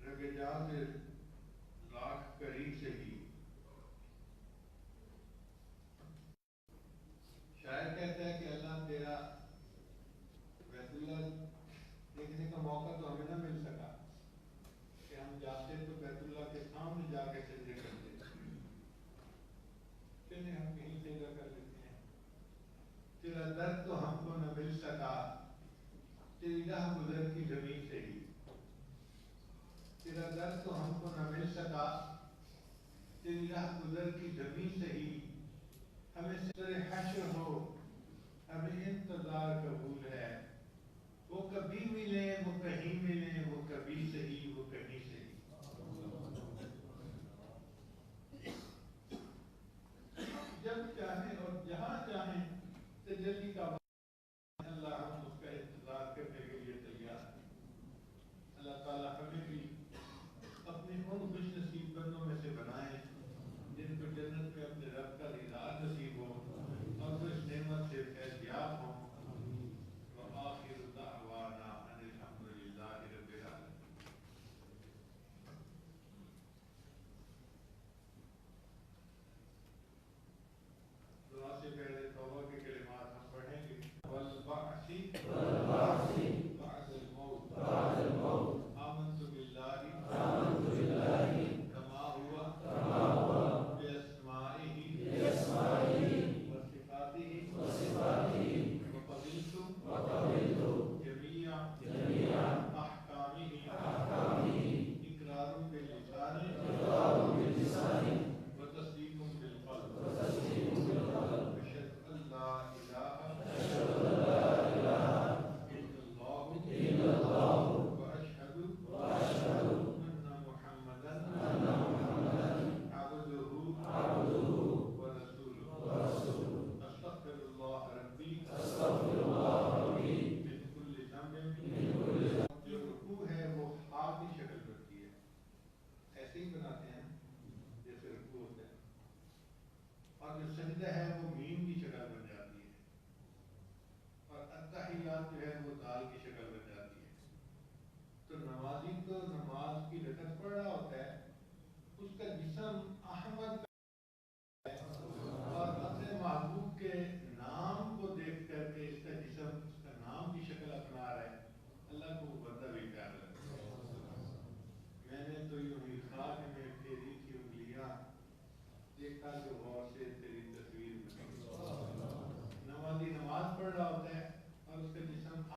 رگ جا سے لاکھ قریب سے ہی. شاعر کہتا ہے کہ اللہ تیرا بیت اللہ دیکھنے کا موقع تو ہمیں نہ مل سکا کہ ہم جاتے تو بیت اللہ کے سامنے جا کے سجدے کرتے، چلے ہم کہیں سجدہ کر لیتے ہیں. تیرا درد تو ہم کو نہ مل سکا تیری راہ گزر کی زمین سے ہی. تیرا درد تو ہم کو نہ مل سکا تیری راہ گزر کی زمین سے ہی. ہمیں سر حشر ہو ہمیں انتظار قبول ہے. وہ کبھی ملے وہ کہیں ملے، وہ کبھی صحیح وہ کہیں صحیح. جب چاہیں اور جہاں چاہیں تجلی کا اللہ ہم اس کا انتظار کرنے کے لیے تیار ہیں. اللہ تعالیٰ ہمیں بھی اپنے ان خوش نصیب بندوں میں سے بنائیں جن کو جنت میں اپنے رب کا دیدار نصیب ہو اور وہ اس نعمت سے فیض یاب ہوں. وآخر دعوانا ان الحمد للہ رب العالمین. دعا سے پہلے توبہ کے کلمات ہم پڑھیں گے. والبعث بعد الموت آمنت باللہ کما ہوا بأسمائہ وصفاتہ وقبلت جميع احکامہ اقرار باللسان وتصدیق بالقلب. اشهد ان لا اله الا اللہ واشهد ان محمدا عبدہ ورسولہ. استغفر اللہ ربی من کل ذنب. جو رکوع ہے وہ ہاتھ کی شکل رکھتی ہے، ایسے ہی بناتے ہیں جیسے رکوع ہوتا ہے. اور جو سجدہ ہے وہ